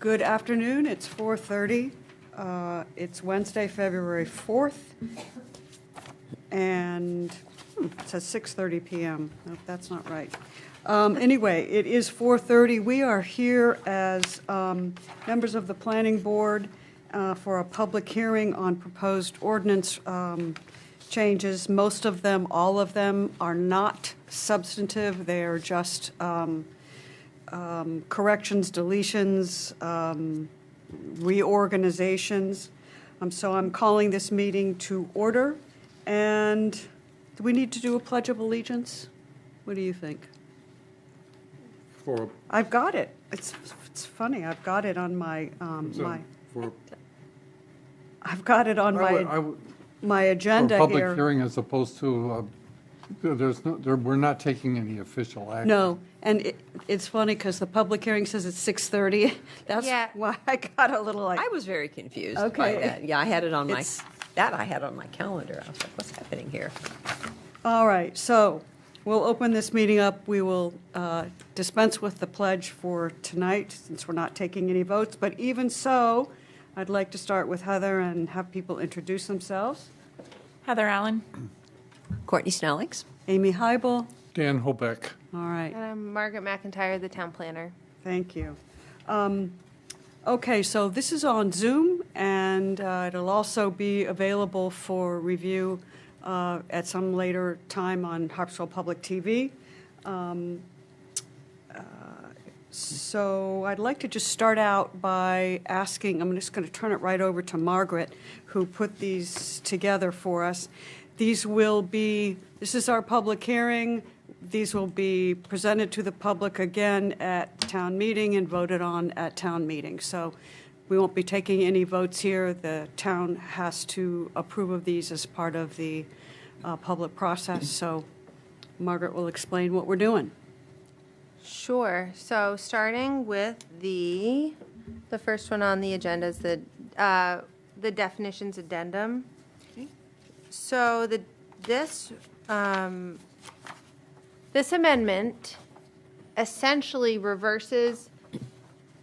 Good afternoon. It's 4:30. It's Wednesday, February 4th, and it says 6:30 p.m. No, that's not right. Anyway, it is 4:30. We are here as members of the Planning Board for a public hearing on proposed ordinance changes. Most of them, all of them, are not substantive. They are just corrections, deletions, reorganizations. So I'm calling this meeting to order. And do we need to do a Pledge of Allegiance? What do you think? I've got it. It's funny. I've got it on my I've got it on my agenda for a public here. hearing as opposed to we're not taking any official action. No, and it's funny because the public hearing says it's 6:30. That's why I got a little like. I was very confused by Okay. that. Yeah, I had it on I had on my calendar. I was like, what's happening here? All right, so we'll open this meeting up. We will dispense with the pledge for tonight since we're not taking any votes. But even so, I'd like to start with Heather and have people introduce themselves. Heather Allen. Courtney Snellings. Amy Heibel. Dan Hobeck. All right. And I'm Margaret McIntyre, the town planner. Thank you. Okay, so this is on Zoom, and it'll also be available for review at some later time on Harpswell Public TV. So I'd like to just start out by asking, I'm just going to turn it right over to Margaret, who put these together for us. This is our public hearing. These will be presented to the public again at town meeting and voted on at town meeting. So we won't be taking any votes here. The town has to approve of these as part of the public process. So Margaret will explain what we're doing. Sure. So starting with the first one on the agenda is the definitions addendum. Okay. So this amendment essentially reverses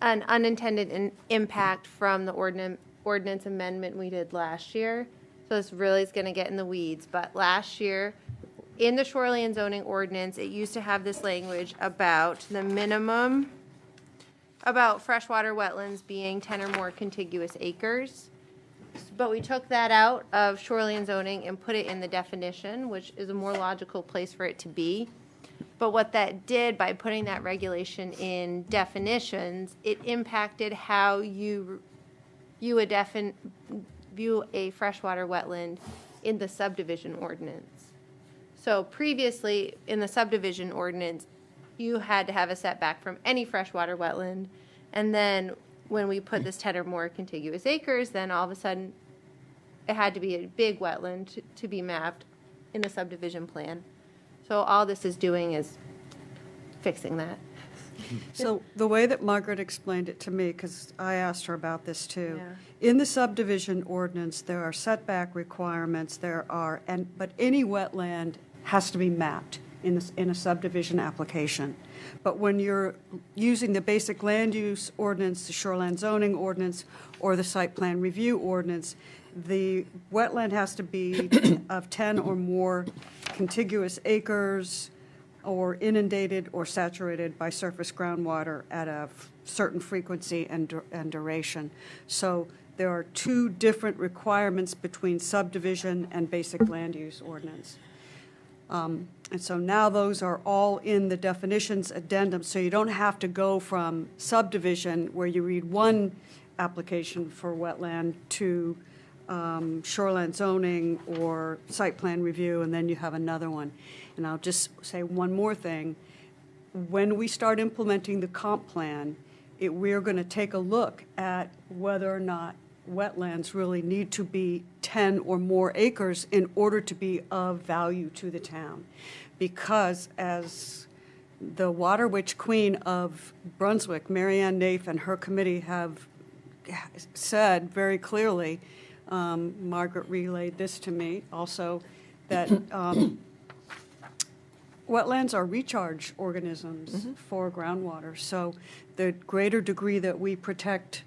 an unintended impact from the ordinance amendment we did last year. So this really is going to get in the weeds. But last year, in the shoreline zoning ordinance, it used to have this language about the minimum, about freshwater wetlands being 10 or more contiguous acres. But we took that out of shoreline zoning and put it in the definition, which is a more logical place for it to be. But what that did by putting that regulation in definitions, it impacted how you view a freshwater wetland in the subdivision ordinance. So previously, in the subdivision ordinance, you had to have a setback from any freshwater wetland. And then when we put this 10 or more contiguous acres, then all of a sudden, it had to be a big wetland to be mapped in the subdivision plan. So all this is doing is fixing that. So the way that Margaret explained it to me, because I asked her about this too, in the subdivision ordinance, there are setback requirements, but any wetland has to be mapped in a subdivision application. But when you're using the basic land use ordinance, the shoreline zoning ordinance, or the site plan review ordinance, the wetland has to be of 10 or more contiguous acres or inundated or saturated by surface groundwater at a certain frequency and duration. So there are two different requirements between subdivision and basic land use ordinance. And so now those are all in the definitions addendum, so you don't have to go from subdivision where you read one application for wetland to shoreline zoning or site plan review, and then you have another one. And I'll just say one more thing. When we start implementing the comp plan, we're going to take a look at whether or not wetlands really need to be 10 or more acres in order to be of value to the town. Because as the Water Witch Queen of Brunswick, Marianne Naif, and her committee have said very clearly, Margaret relayed this to me also, that wetlands are recharge organisms for groundwater. So the greater degree that we protect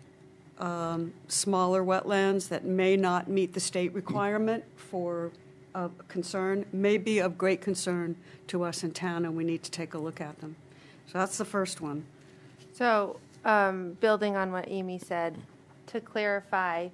smaller wetlands that may not meet the state requirement for concern may be of great concern to us in town, and we need to take a look at them. So that's the first one. So, building on what Amy said, to clarify,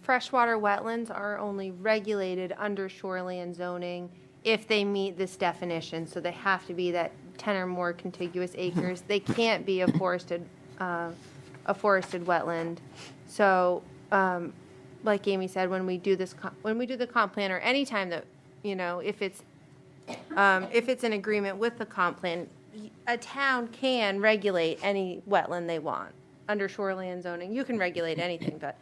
freshwater wetlands are only regulated under shoreline zoning if they meet this definition. So they have to be that 10 or more contiguous acres. They can't be a forested wetland. So, like Amy said, when we do this, when we do the comp plan, or anytime that, if it's in agreement with the comp plan, a town can regulate any wetland they want under shoreline zoning. You can regulate anything, but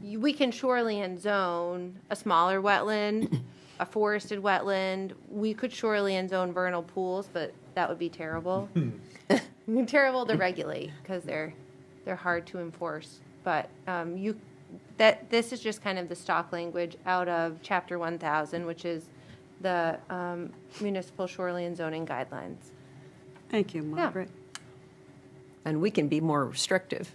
we can shoreline zone a smaller wetland, a forested wetland. We could shoreline zone vernal pools, but that would be terrible. Terrible to regulate because they're hard to enforce. But this is just kind of the stock language out of Chapter 1000, which is the municipal shoreline zoning guidelines. Thank you, Margaret. And we can be more restrictive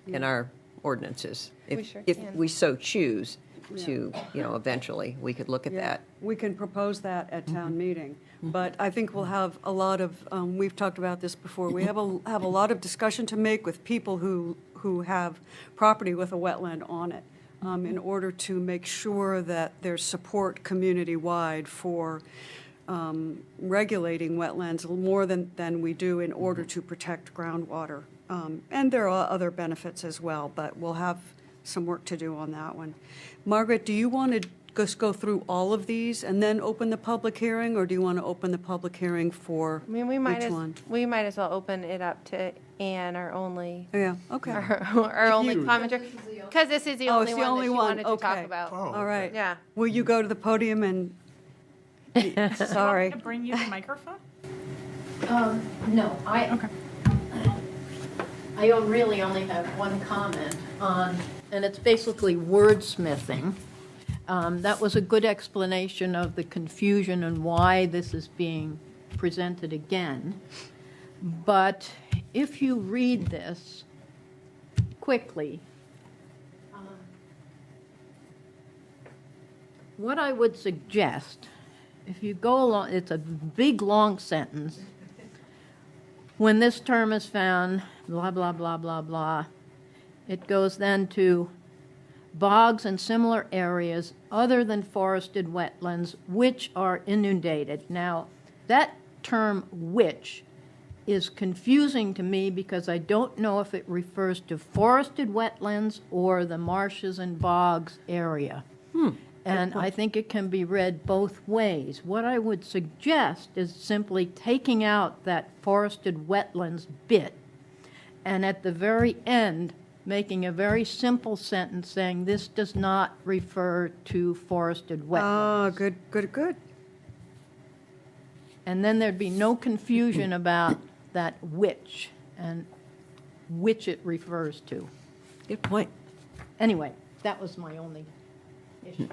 in our ordinances. We sure If can. we so choose to, eventually, we could look at Yeah, that. we can propose that at town meeting, but I think we'll have a lot of, we've talked about this before, we have a lot of discussion to make with people who have property with a wetland on it, in order to make sure that there's support community-wide for regulating wetlands more than we do in order to protect groundwater. And there are other benefits as well, but we'll have some work to do on that one. Margaret, do you want to just go through all of these and then open the public hearing, or do you want to open the public hearing for I mean, we might each as well open it up to Anne, our only Yeah, okay. our only commenter, because this is the only it's the one only that she one. wanted to talk Okay. about. All right. Yeah. Will you go to the podium and, sorry. To bring you the microphone? No, I really only have one comment on, and it's basically wordsmithing. That was a good explanation of the confusion and why this is being presented again. But if you read this quickly, what I would suggest, if you go along, it's a big, long sentence. When this term is found, blah, blah, blah, blah, blah. It goes then to bogs and similar areas other than forested wetlands which are inundated. Now, that term which is confusing to me because I don't know if it refers to forested wetlands or the marshes and bogs area. And I think it can be read both ways. What I would suggest is simply taking out that forested wetlands bit, and at the very end, making a very simple sentence saying this does not refer to forested wetlands. Oh, good. And then there'd be no confusion about that which and which it refers to. Good point. Anyway, that was my only issue.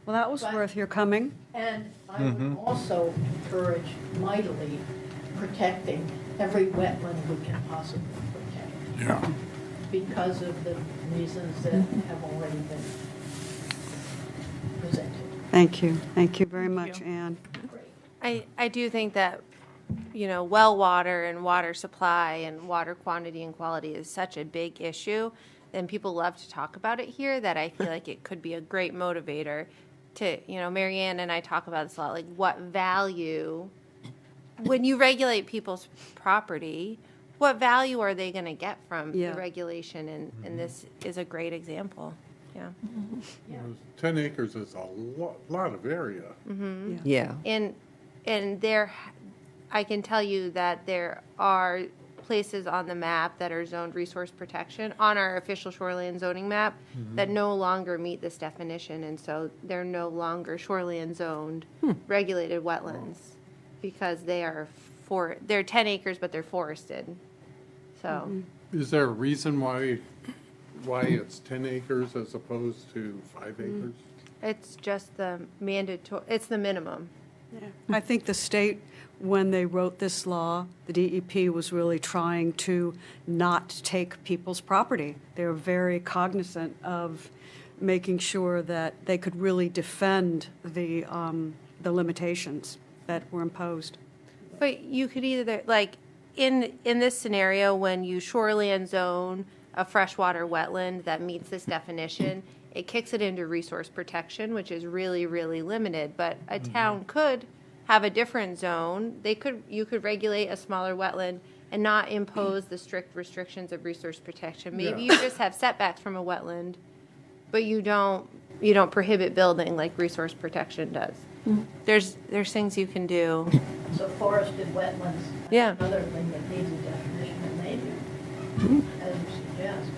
Well, that was worth your coming. And I would also encourage mightily protecting every wetland we can possibly protect Yeah. because of the reasons that have already been presented. Thank you. Thank you very much, Anne. I do think that, well water and water supply and water quantity and quality is such a big issue, and people love to talk about it here, that I feel like it could be a great motivator to, Mary Ann and I talk about this a lot, like what value, when you regulate people's property, what value are they going to get from the regulation? And this is a great example. Yeah. 10 acres is a lot of area. Yeah. And there, I can tell you that there are places on the map that are zoned resource protection on our official shoreline zoning map that no longer meet this definition, and so they're no longer shoreline zoned regulated wetlands because they're 10 acres, but they're forested. So Is there a reason why it's 10 acres as opposed to 5 acres? it's just the mandatory, it's the minimum. I think the state, when they wrote this law, the DEP was really trying to not take people's property. They were very cognizant of making sure that they could really defend the limitations that were imposed. But you could either, like, in this scenario, when you shoreland zone a freshwater wetland that meets this definition, it kicks it into resource protection, which is really, really limited. But a town could have a different zone. You could regulate a smaller wetland and not impose the strict restrictions of resource protection. Maybe you just have setbacks from a wetland, but you don't prohibit building like resource protection does. There's things you can do. So forested wetlands. Yeah. Another thing that needs a definition, and maybe, as you suggest.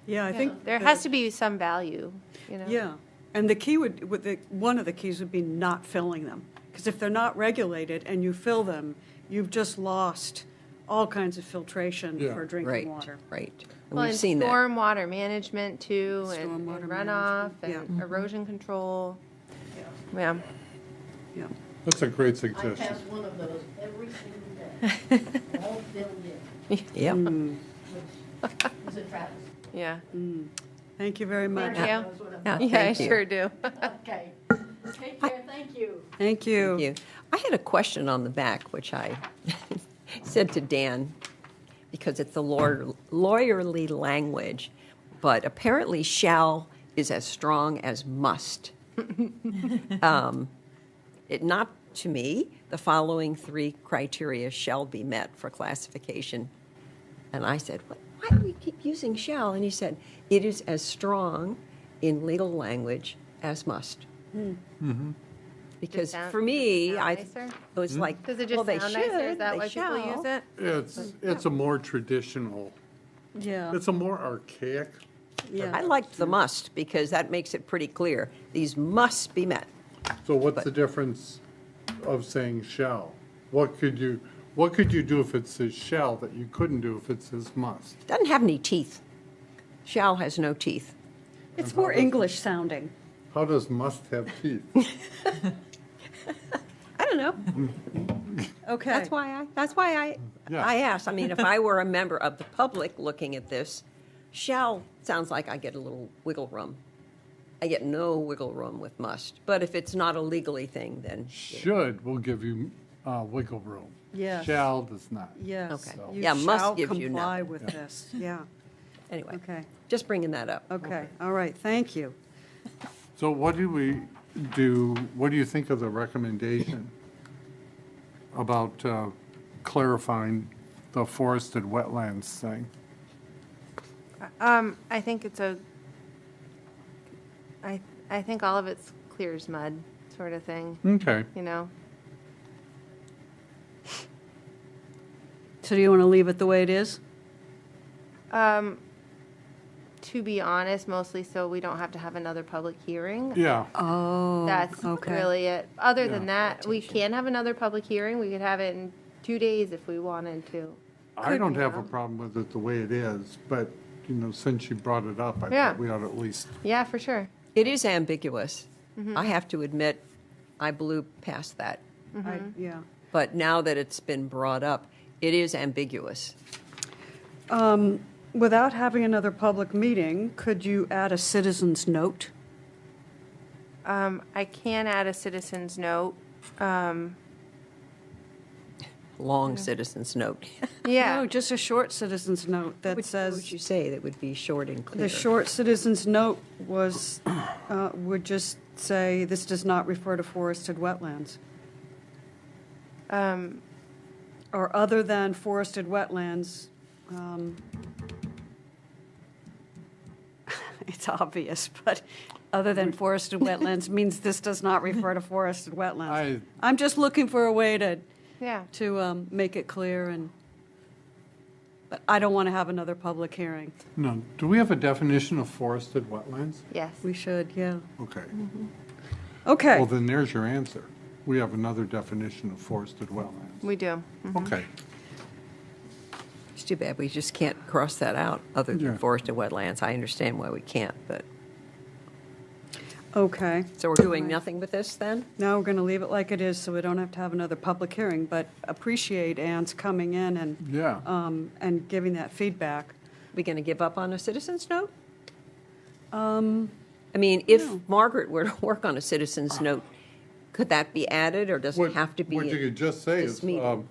Yeah, I think. There has to be some value, you know? Yeah, and the key one of the keys would be not filling them. Because if they're not regulated and you fill them, you've just lost all kinds of filtration Yeah. for drinking Right, water. right. And Well, we've and seen that. stormwater management too, and Stormwater runoff, management, and yeah. erosion control. Yeah. Yeah. That's a great I suggestion. pass one of those every single day, all filled in, Yep. which is a travesty. Yeah. Thank you very much. Thank you. Knows what I'm Yeah, talking Yeah, I thank you. sure do. about. Okay. Take care, thank you. Thank you. Thank you. I had a question on the back, which I said to Dan, because it's the lawyerly language, but apparently shall is as strong as must. Not to me, the following 3 criteria shall be met for classification. And I said, why do we keep using shall? And he said, it is as strong in legal language as must. Because sound- for me, sound I nicer? it was like, Does it well, just they sound should, nicer? Is that they why people shall. use it? It's a more traditional, Yeah. it's a more archaic. Yeah. I liked the must because that makes it pretty clear. These must be met. So what's the difference of saying shall? What could you do if it says shall that you couldn't do if it says must? Doesn't have any teeth. Shall has no teeth. It's more English sounding. How does must have teeth? I don't know. Okay. That's why Yeah. I asked. I mean, if I were a member of the public looking at this, shall sounds like I get a little wiggle room. I get no wiggle room with must. But if it's not a legally thing, then Should will give you wiggle room. Yes. Shall does not. Yes. Okay. You Yeah, must shall gives you comply nothing. with this. Yeah. anyway, Okay. just bringing that up. Okay. All right. Thank you. So what do you think of the recommendation about clarifying the forested wetlands thing? I think it's I think all of it's clear as mud sort of thing, Okay. you know? So do you want to leave it the way it is? To be honest, mostly so we don't have to have another public hearing. Yeah. Oh. That's okay. really it. Other than Yeah. that, we can have another public hearing. We could have it in 2 days if we wanted to. I don't have a problem with it the way it is, but, since you brought it up, I Yeah. thought we ought to at least, Yeah, for sure. It is ambiguous. I have to admit, I blew past that. Yeah. But now that it's been brought up, it is ambiguous. Without having another public meeting, could you add a citizen's note? I can add a citizen's note. Long citizen's note. Yeah. No, just a short citizen's note that What would says, you say that would be short and clear? the short citizen's note would just say, this does not refer to forested wetlands. Or other than forested wetlands. It's obvious, but other than forested wetlands means this does not refer to forested wetlands. I'm just looking for a way to Yeah. make it clear, but I don't want to have another public hearing. no, do we have a definition of forested wetlands? Yes. We should, yeah. Okay. Okay. Well, then there's your answer. We have another definition of forested wetlands. We do. Okay. It's too bad we just can't cross that out, other than Yeah. forested wetlands. I understand why we can't, but Okay. So we're doing nothing with this then? Now we're going to leave it like it is so we don't have to have another public hearing, but appreciate Ann's coming in Yeah. and giving that feedback. We going to give up on a citizen's note? I mean, if Margaret were to work on a citizen's note, could that be added, or does it have to be? What you could just say this is, meeting?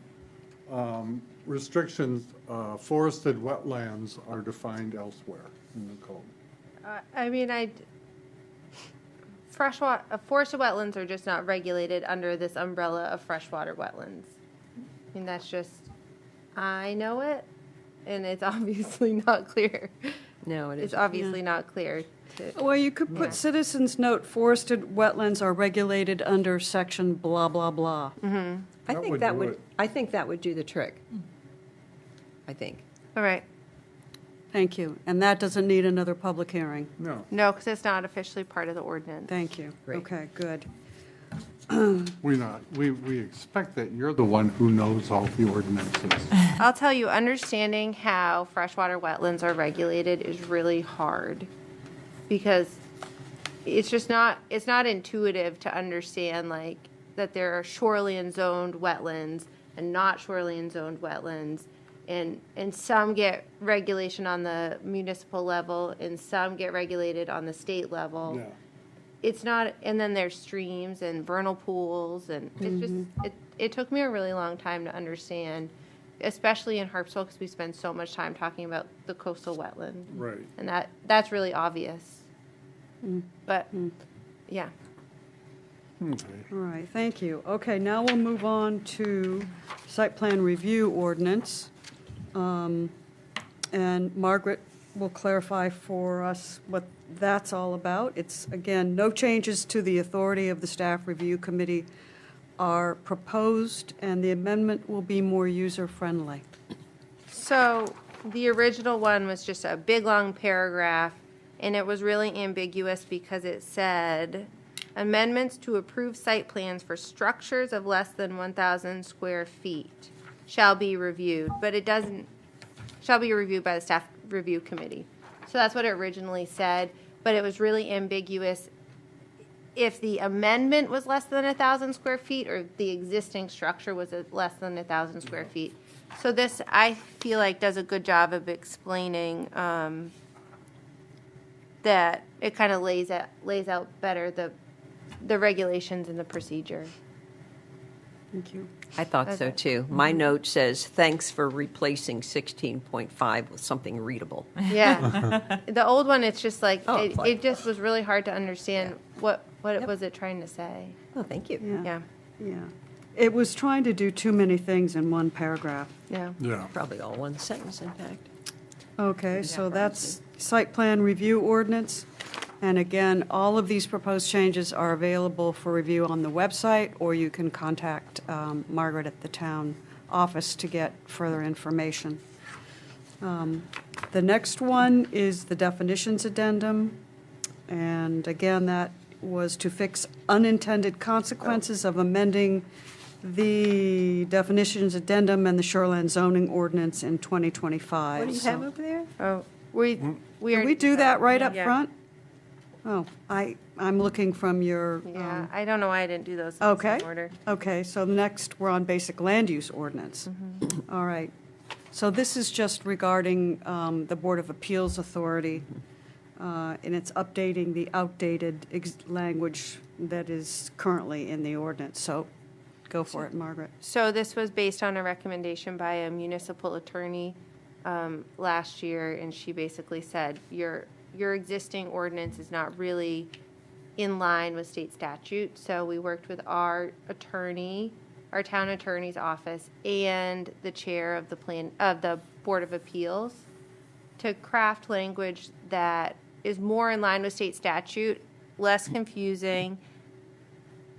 restrictions, forested wetlands are defined elsewhere in the code. I mean, freshwater, forested wetlands are just not regulated under this umbrella of freshwater wetlands. I mean, that's just, I know it, and it's obviously not clear. No, it It's isn't. obviously not clear. Well, you could put citizens note, forested wetlands are regulated under section blah, blah, blah. I That think would that do would, it. I think that would do the trick. I think. All right. Thank you. And that doesn't need another public hearing. No, No, because it's not officially part of the ordinance. Thank you. Great. Okay, good. we expect that you're the one who knows all the ordinances. I'll tell you, understanding how freshwater wetlands are regulated is really hard because it's not intuitive to understand like that there are shoreline zoned wetlands and not shoreline zoned wetlands. And some get regulation on the municipal level and some get regulated on the state level. Yeah. It's not, and then there's streams and vernal pools, and it's just, it took me a really long time to understand, especially in Harpswell, because we spend so much time talking about the coastal wetland. Right. And that's really obvious. But, yeah. Okay. All right, thank you. Okay, now we'll move on to site plan review ordinance. And Margaret will clarify for us what that's all about. It's, again, no changes to the authority of the staff review committee are proposed, and the amendment will be more user-friendly. So the original one was just a big, long paragraph, and it was really ambiguous because it said, amendments to approved site plans for structures of less than 1,000 square feet shall be reviewed, but it doesn't, shall be reviewed by the staff review committee. So that's what it originally said, but it was really ambiguous if the amendment was less than 1,000 square feet or the existing structure was less than 1,000 square feet. So this, I feel like, does a good job of explaining that it kind of lays out better the regulations and the procedure. Thank you. I thought so Okay. too. My note says, thanks for replacing 16.5 with something readable. Yeah. The old one, it's just like, Oh, it, fine. it just was really hard to understand what it was it trying to say. Oh, thank you. Yeah, Yeah. It was trying to do too many things in one paragraph. yeah. Yeah. Probably all one sentence, in fact. Okay, so that's site plan review ordinance. And again, all of these proposed changes are available for review on the website, or you can contact Margaret at the town office to get further information. The next one is the definitions addendum. And again, that was to fix unintended consequences of amending the definitions addendum and the shoreline zoning ordinance in 2025. What do you So- have over there? Oh, we Did are. we do that right up Yeah. front? Oh, I'm looking from your, Yeah, I don't know why I didn't do those in the okay. same order. Okay, so next, we're on basic land use ordinance. All right. So this is just regarding the Board of Appeals Authority, and it's updating the outdated language that is currently in the ordinance. So go for it, Margaret. So this was based on a recommendation by a municipal attorney last year, and she basically said, your existing ordinance is not really in line with state statute. So we worked with our attorney, our town attorney's office, and the chair of the Board of Appeals to craft language that is more in line with state statute, less confusing,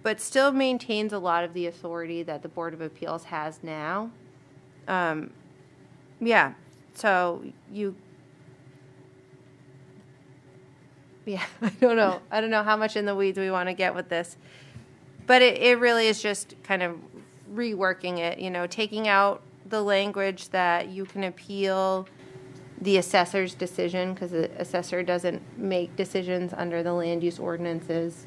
but still maintains a lot of the authority that the Board of Appeals has now. Yeah, so I don't know. I don't know how much in the weeds we want to get with this. But it really is just kind of reworking it, taking out the language that you can appeal the assessor's decision, because the assessor doesn't make decisions under the land use ordinances.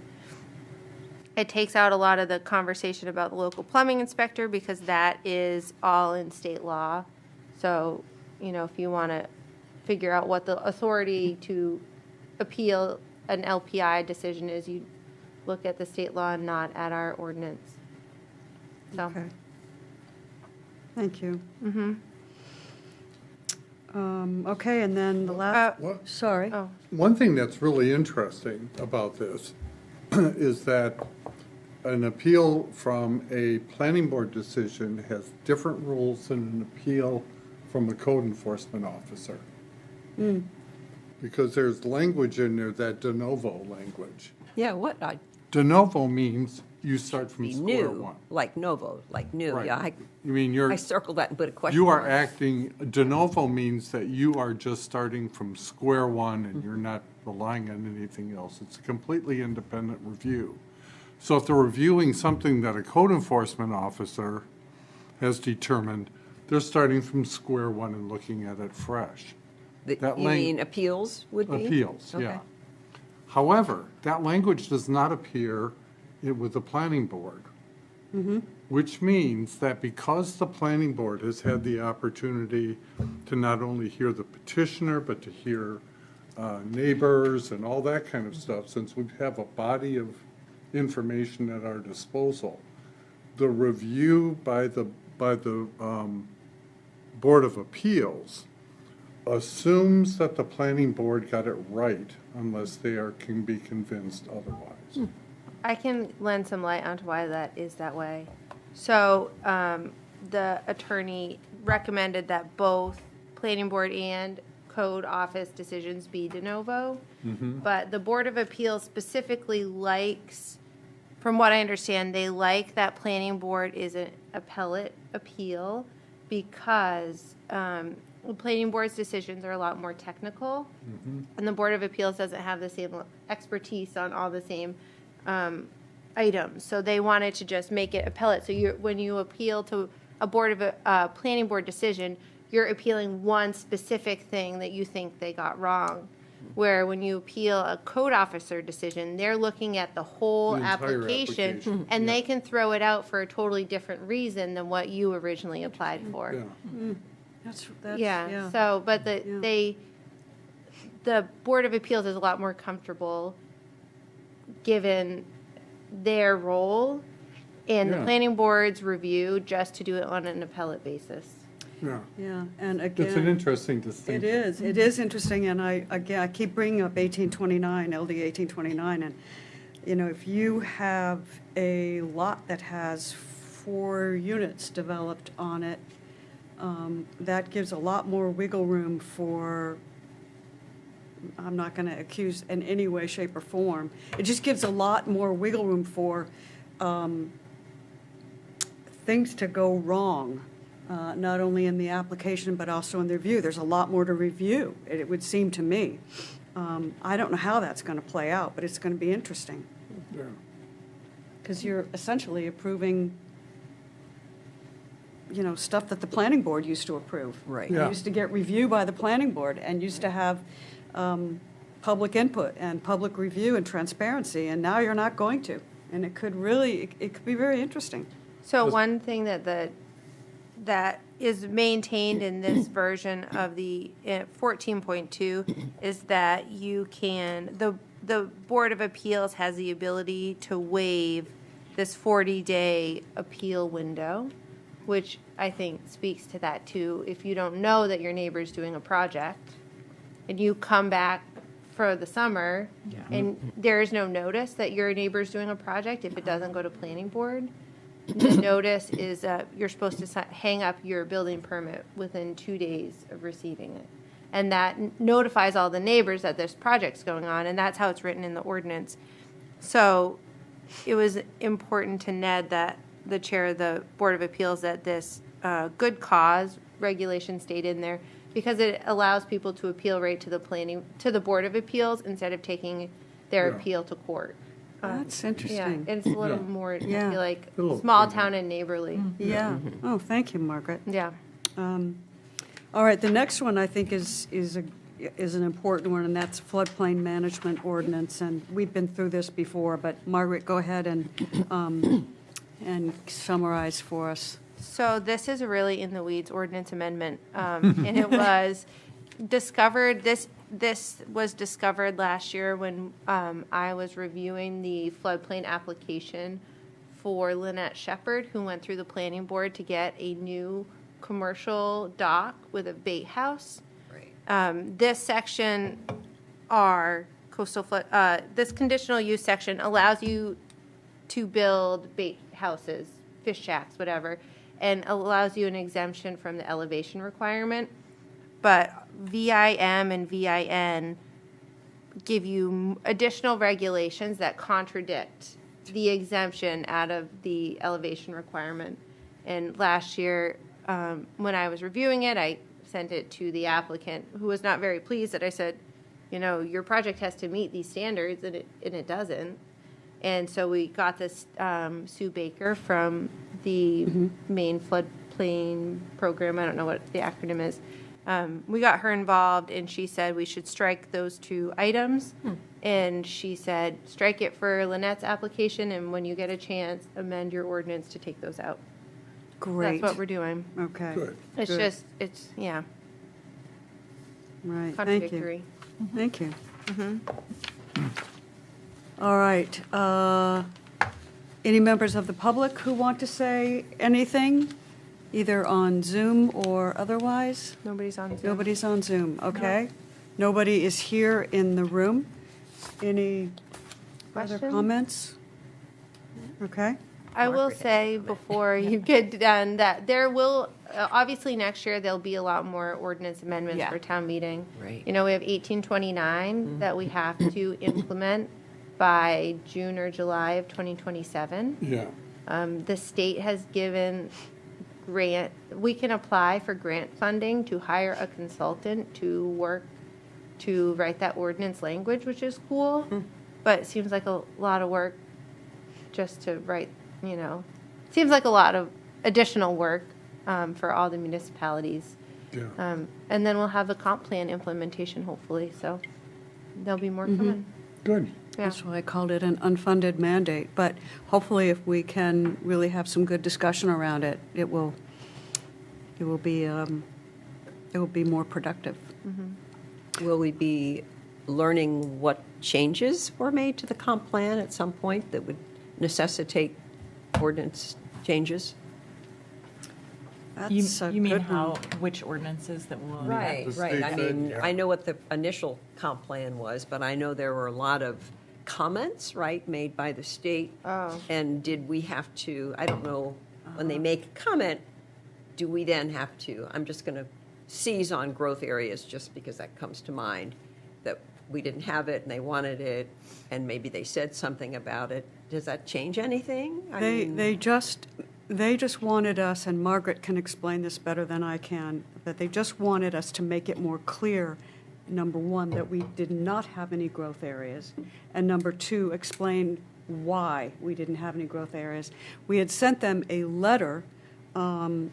It takes out a lot of the conversation about the local plumbing inspector, because that is all in state law. So, if you want to figure out what the authority to appeal an LPI decision is, you look at the state law and not at our ordinance. So, Okay. Thank you. Okay, and then the last, What- sorry. oh, One thing that's really interesting about this is that an appeal from a planning board decision has different rules than an appeal from a code enforcement officer. Because there's language in there, that de novo language. Yeah, what, I De novo means you start from be square new, one. like novo, like new, Right. yeah, You mean I circled that and put a question you are mark. acting, de novo means that you are just starting from square one and you're not relying on anything else. It's a completely independent review. So if they're reviewing something that a code enforcement officer has determined, they're starting from square one and looking at it fresh. The- that You lang- mean appeals would be? Appeals, Okay. yeah. However, that language does not appear with the planning board. Which means that because the planning board has had the opportunity to not only hear the petitioner, but to hear neighbors and all that kind of stuff, since we have a body of information at our disposal, the review by the Board of Appeals assumes that the planning board got it right unless can be convinced otherwise. I can lend some light onto why that is that way. So, the attorney recommended that both planning board and code office decisions be de novo. But the Board of Appeals specifically likes, from what I understand, they like that planning board is an appellate appeal because the planning board's decisions are a lot more technical. And the Board of Appeals doesn't have the same expertise on all the same items. So they wanted to just make it appellate. So when you appeal to a planning board decision, you're appealing one specific thing that you think they got wrong. Where when you appeal a code officer decision, they're looking at the whole The entire application, application, and they yeah. can throw it out for a totally different reason than what you originally applied for. Yeah. That's, Yeah, so, but Yeah. the Board of Appeals is a lot more comfortable given their role and the Yeah. planning board's review just to do it on an appellate basis. Yeah, Yeah, and it's an again, interesting it distinction. is interesting, and I keep bringing up 1829, LD 1829, and, if you have a lot that has 4 units developed on it, that gives a lot more wiggle room for, I'm not going to accuse in any way, shape, or form. It just gives a lot more wiggle room for things to go wrong, not only in the application, but also in the review. There's a lot more to review, it would seem to me. I don't know how that's going to play out, but it's going to be interesting, Yeah. because you're essentially approving, stuff that the planning board used to approve. Right. It Yeah. used to get reviewed by the planning board and used to have public input and public review and transparency, and now you're not going to. And it could be very interesting. So one thing that is maintained in this version of the 14.2 is that the Board of Appeals has the ability to waive this 40-day appeal window, which I think speaks to that too. If you don't know that your neighbor's doing a project and you come back for the summer and there is no notice that your neighbor's doing a project, if it doesn't go to planning board, the notice is that you're supposed to hang up your building permit within 2 days of receiving it. And that notifies all the neighbors that this project's going on, and that's how it's written in the ordinance. So it was important to Ned, that the chair of the Board of Appeals, that this good cause regulation stayed in there, because it allows people to appeal right to the Board of Appeals instead of taking their Yeah. appeal to court. That's Yeah, interesting. it's a little Yeah. more, I Yeah. feel like, A little small cleaner. town and neighborly. Yeah. Oh, thank you, Margaret. Yeah. All right, the next one I think is an important one, and that's floodplain management ordinance. And we've been through this before, but Margaret, go ahead and summarize for us. So this is a really in the weeds ordinance amendment, and it was discovered. This was discovered last year when I was reviewing the floodplain application for Lynette Shepherd, who went through the planning board to get a new commercial dock with a bait house. Right. This section, our coastal flood, this conditional use section allows you to build bait houses, fish shacks, whatever, and allows you an exemption from the elevation requirement. But VIM and VIN give you additional regulations that contradict the exemption out of the elevation requirement. And last year, when I was reviewing it, I sent it to the applicant, who was not very pleased that I said, you know, your project has to meet these standards, and it doesn't. And so we got this Sue Baker from the Maine floodplain program. I don't know what the acronym is. We got her involved, and she said we should strike those two items. And she said, strike it for Lynette's application, and when you get a chance, amend your ordinance to take those out. Great. That's what we're doing. Okay. Good. It's Good. just, it's, yeah, Right, thank you. contradictory. Thank you. All right. Any members of the public who want to say anything, either on Zoom or otherwise? Nobody's on Zoom. Nobody's on Zoom, okay? Nobody is here in the room. Any other Questions? comments? Okay. I will Margaret has say before you get done that there will, obviously next year, there'll be a lot more ordinance amendments Yeah. for town meeting. Right. You know, we have 1829 that we have to implement by June or July of 2027. Yeah. The state has given we can apply for grant funding to hire a consultant to work to write that ordinance language, which is cool. But it seems like a lot of work just to write, you know, seems like a lot of additional work for all the municipalities. Yeah. And then we'll have the comp plan implementation, hopefully, so there'll be more coming. Good. Yeah. That's why I called it an unfunded mandate. But hopefully, if we can really have some good discussion around it, it will be more productive. Will we be learning what changes were made to the comp plan at some point that would necessitate ordinance changes? That's a You mean good how, one. which ordinances that will? Right, The right. state I said, mean, yeah. I know what the initial comp plan was, but I know there were a lot of comments, right, made by the state. Oh. And did we have to, I don't know, when they make a comment, do we then have to, I'm just going to seize on growth areas just because that comes to mind, that we didn't have it and they wanted it, and maybe they said something about it. Does that change anything? I mean, They just wanted us, and Margaret can explain this better than I can, that they just wanted us to make it more clear, number one, that we did not have any growth areas, and number two, explain why we didn't have any growth areas. We had sent them a letter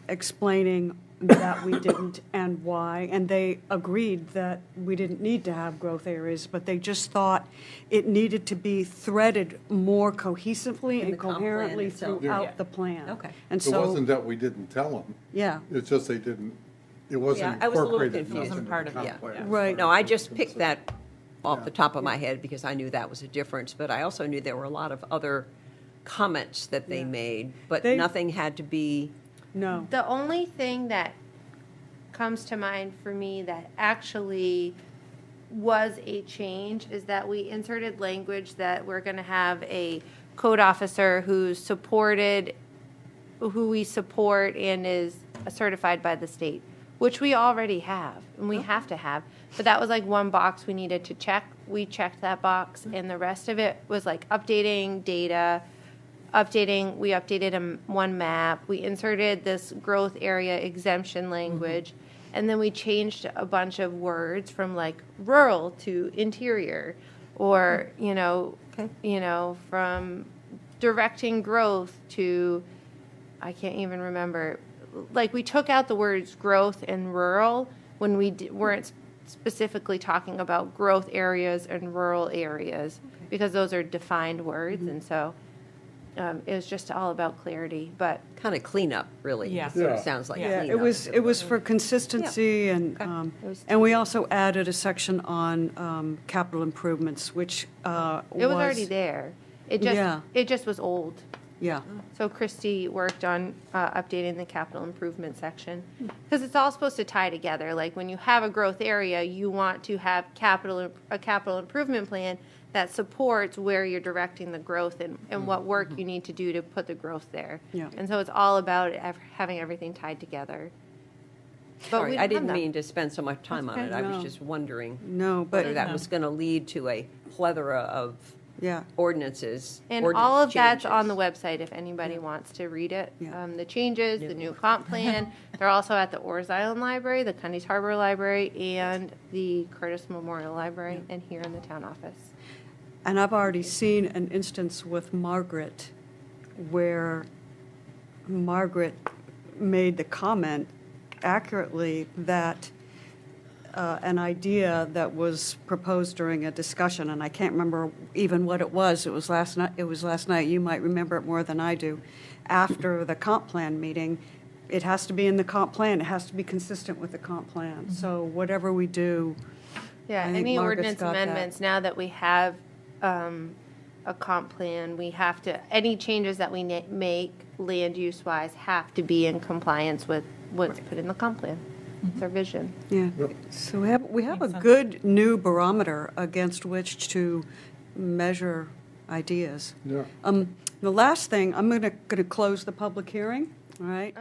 explaining that we didn't and why, and they agreed that we didn't need to have growth areas, but they just thought it needed to be threaded more cohesively In and the comp plan coherently itself. throughout Yeah. the plan. Okay. And It so, wasn't that we didn't tell them. yeah, It's just they didn't, it wasn't Yeah, I was a little incorporated confused. enough Wasn't into part the of comp it, plan. yeah. Right. No, I just picked that off the top of my head because I knew that was a difference, but I also knew there were a lot of other comments that they Yeah. made, but They- nothing had to be, no. The only thing that comes to mind for me that actually was a change is that we inserted language that we're going to have a code officer who we support and is certified by the state, which we already have and we have to have. But that was like one box we needed to check. We checked that box, and the rest of it was like updating data. We updated one map. We inserted this growth area exemption language, and then we changed a bunch of words from like rural to interior, or from directing growth to, I can't even remember, like, we took out the words growth and rural when we weren't specifically talking about growth areas and rural areas, because those are defined words, and so it was just all about clarity, but. Kind of cleanup, really. Yeah. It sort of Yeah. sounds like Yeah, cleanup. it was for consistency and we also added a section on capital improvements, which was. It was already there. Yeah. It just was old. Yeah, So Christy worked on updating the capital improvement section, because it's all supposed to tie together. Like, when you have a growth area, you want to have a capital improvement plan that supports where you're directing the growth and what work you need to do to put the growth there. Yeah. And so it's all about having everything tied together. But Sorry, we I don't didn't have that. mean to spend so much time on it. I was No. just wondering no, whether but, that was going to lead to a plethora of yeah, ordinances. And ordinance all of that's on the changes. website if anybody wants to read it. Yeah. The changes, the new comp plan, they're also at the Oars Island Library, the Cundy's Harbor Library, and the Curtis Memorial Library, and here in the town office. and I've already seen an instance with Margaret where Margaret made the comment accurately that an idea that was proposed during a discussion, and I can't remember even what it was. It was last night. You might remember it more than I do. After the comp plan meeting, it has to be in the comp plan. It has to be consistent with the comp plan. So whatever we do, Yeah, I think any Margaret's ordinance got that. amendments, now that we have a comp plan, we have to, any changes that we make land use wise have to be in compliance with what's put in the comp plan. It's our vision. yeah. So we have a good new barometer against which to measure ideas. Yeah. The last thing, I'm going to close the public hearing, all right?